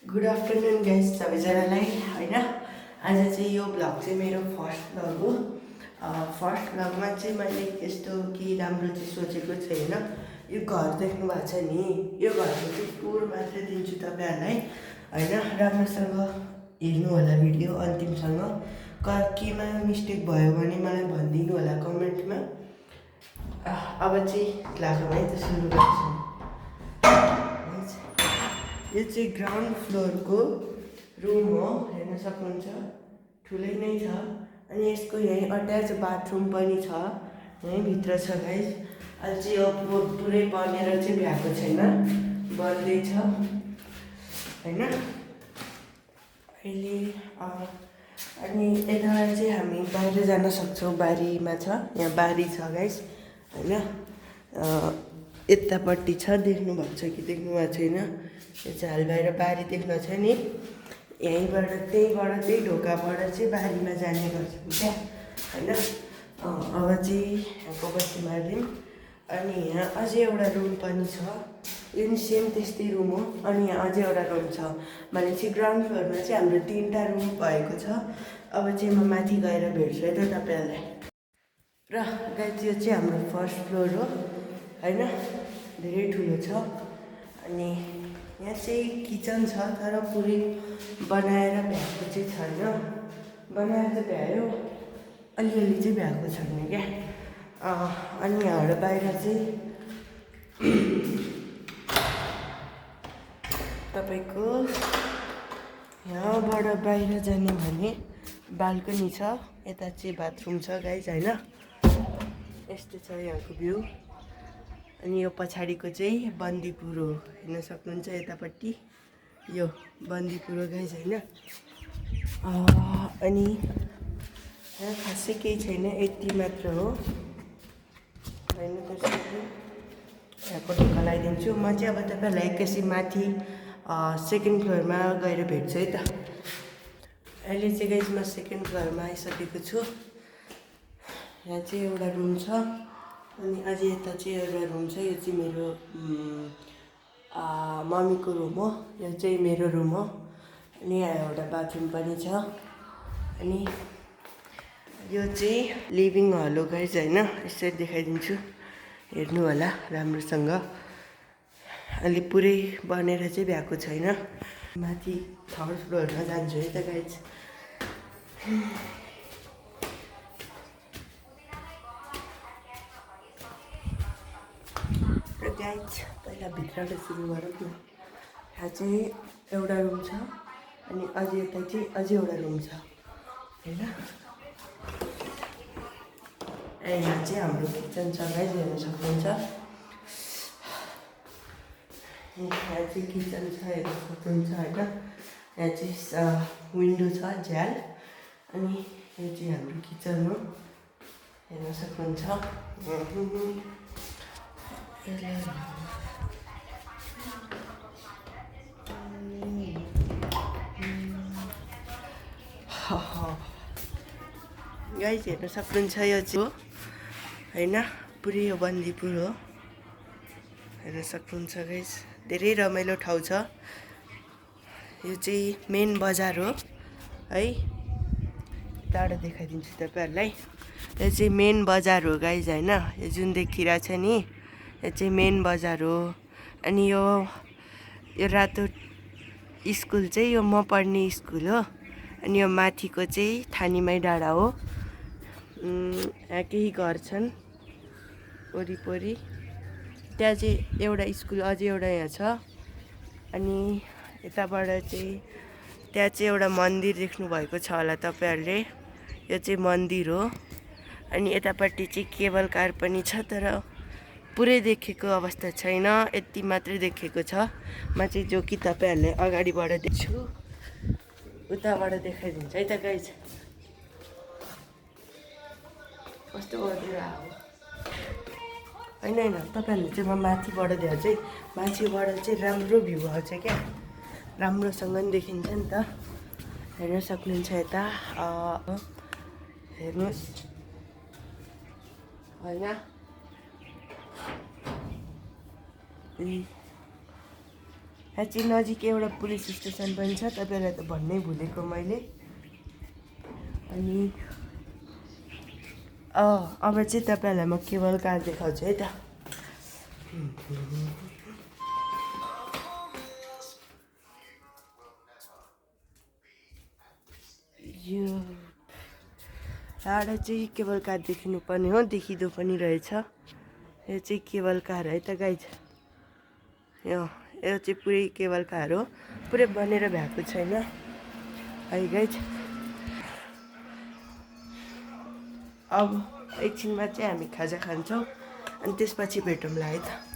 Good afternoon guys सबैजनालाई होइन। आज चाहिँ यो भ्लग चाहिँ मेरो फर्स्ट भ्लग हो। फर्स्ट भ्लगमा चाहिँ मैले यस्तो केही राम्रो चाहिँ सोचेको छैन। यो घर देख्नु भएको छ नि, यो घरको चाहिँ टुर मात्रै दिन्छु तपाईँहरूलाई होइन। राम्रोसँग हेर्नु होला भिडियो अन्तिमसँग। केमा मिस्टेक भयो भने मलाई भनिदिनु होला कमेन्टमा। अब चाहिँ लाग्यो है त सुरु गर्छु। यो चाहिँ ग्राउन्ड फ्लोरको रुम हो, हेर्न सक्नुहुन्छ ठुलै नै छ। अनि यसको यहीँ अट्याच बाथरुम पनि छ, यहीँभित्र छ गाइस। अहिले चाहिँ यो पुरै बनेर चाहिँ भ्याएको छैन, बन्दैछ होइन अहिले। अनि यता चाहिँ हामी बाहिर जान सक्छौँ, बारीमा छ, यहाँ बारी छ गाइस होइन। यतापट्टि छ, देख्नुभएको छ कि देख्नु भएको छैन, यो झाल बाहिर बारी देख्नु छ नि। त्यहीँबाट त्यही ढोकाबाट चाहिँ बारीमा जाने गर्छौँ क्या होइन। अब चाहिँ यहाँको बत्ती मारिदिउँ। अनि यहाँ अझै एउटा रुम पनि छ, यो नि सेम त्यस्तै रुम हो। अनि यहाँ अझै एउटा रुम छ भनेपछि ग्राउन्ड फ्लोरमा चाहिँ हाम्रो 3टा रुम भएको छ। अब चाहिँ म माथि गएर भेट्छु है त तपाईँहरूलाई। र गाइस यो चाहिँ हाम्रो फर्स्ट फ्लोर हो होइन, धेरै ठुलो छ। अनि यहाँ चाहिँ किचन छ, तर पुरै बनाएर भ्याएको चाहिँ छैन। बनाएर चाहिँ भ्यायो, अलिअलि चाहिँ भ्याएको छैन क्या। अनि यहाँबाट बाहिर चाहिँ तपाईँको यहाँबाट बाहिर जाने भने बाल्कनी छ, यता चाहिँ बाथरुम छ गाइस होइन। यस्तो छ यहाँको भ्यू। अनि यो पछाडिको चाहिँ बन्दीपुर हो, हेर्न सक्नुहुन्छ यतापट्टि, यो बन्दीपुर हो गाइस होइन। अनि यहाँ खासै केही छैन, यति मात्र हो होइन। त्यसपछि यहाँको ढोका लगाइदिन्छु म चाहिँ। अब तपाईँहरूलाई एकैछिन माथि सेकेन्ड फ्लोरमा गएर भेट्छु है त। अहिले चाहिँ गाइस म सेकेन्ड फ्लोरमा आइसकेको छु। यहाँ चाहिँ एउटा रुम छ, अनि अझै यता चाहिँ एउटा रुम छ। यो चाहिँ मेरो मम्मीको रुम हो, यो चाहिँ मेरो रुम हो। अनि यहाँ एउटा बाथरुम पनि छ। अनि यो चाहिँ लिभिङ हल हो गाइस होइन, यसरी देखाइदिन्छु, हेर्नु होला राम्रोसँग। अहिले पुरै बनेर चाहिँ भ्याएको छैन। माथि थर्ड फ्लोरमा जान्छु है त गाइस। र गाइस पहिला भित्रबाट सुरु गरौँ न। यहाँ चाहिँ एउटा रुम छ, अनि अझै यता चाहिँ अझै एउटा रुम छ होइन। यहाँ चाहिँ हाम्रो किचन छ गाइस, हेर्न सक्नुहुन्छ। यहाँ चाहिँ किचन छ, हेर्न सक्नुहुन्छ होइन। यहाँ चाहिँ विन्डो छ, झ्याल। अनि यो चाहिँ हाम्रो किचन हो, हेर्न सक्नुहुन्छ। गाइस हेर्न सक्नुहुन्छ, यो चाहिँ होइन पुरै यो बन्दीपुर हो, हेर्न सक्नुहुन्छ गाइस। धेरै रमाइलो ठाउँ छ। यो चाहिँ मेन बजार हो है, टाढो देखाइदिन्छु तपाईँहरूलाई। यो चाहिँ मेन बजार हो गाइस होइन, यो जुन देखिरहेको छ नि, यो चाहिँ मेन बजार हो। अनि यो रातो स्कुल चाहिँ यो म पढ्ने स्कुल हो। अनि यो माथिको चाहिँ थानीमाई डाँडा हो। यहाँ केही घर छन् वरिपरि, त्यहाँ चाहिँ एउटा स्कुल, अझै एउटा यहाँ छ। अनि यताबाट चाहिँ त्यहाँ चाहिँ एउटा मन्दिर देख्नुभएको छ होला तपाईँहरूले, यो चाहिँ मन्दिर हो। अनि यतापट्टि चाहिँ केबल कार पनि छ, तर पुरै देखेको अवस्था छैन, यति मात्रै देखेको छ। म चाहिँ जो कि तपाईँहरूले अगाडिबाट देख्छु, उताबाट देखाइदिन्छ है त गाइस। कस्तो गरिदिएर हो होइन होइन, तपाईँहरूले चाहिँ म माथिबाट देखाउँछु है। माथिबाट चाहिँ राम्रो भ्यू आउँछ क्या, राम्रोसँग नि देखिन्छ नि त। हेर्न सक्नुहुन्छ यता, हेर्नुहोस् होइन। यहाँ चाहिँ नजिक एउटा पुलिस स्टेसन पनि छ, तपाईँलाई त भन्नै भुलेको मैले। अनि अब चाहिँ तपाईँहरूलाई म केबल कार देखाउँछु है त। यो टाढा चाहिँ केबल कार देखिनु पर्ने हो, देखिँदो पनि रहेछ। यो चाहिँ केबल कार है त गाइज। यो चाहिँ पुरै केबल कार हो, पुरै बनेर भ्याएको छैन है गाइज। अब एकछिनमा चाहिँ हामी खाजा खान्छौँ अनि त्यसपछि भेटौँला है त।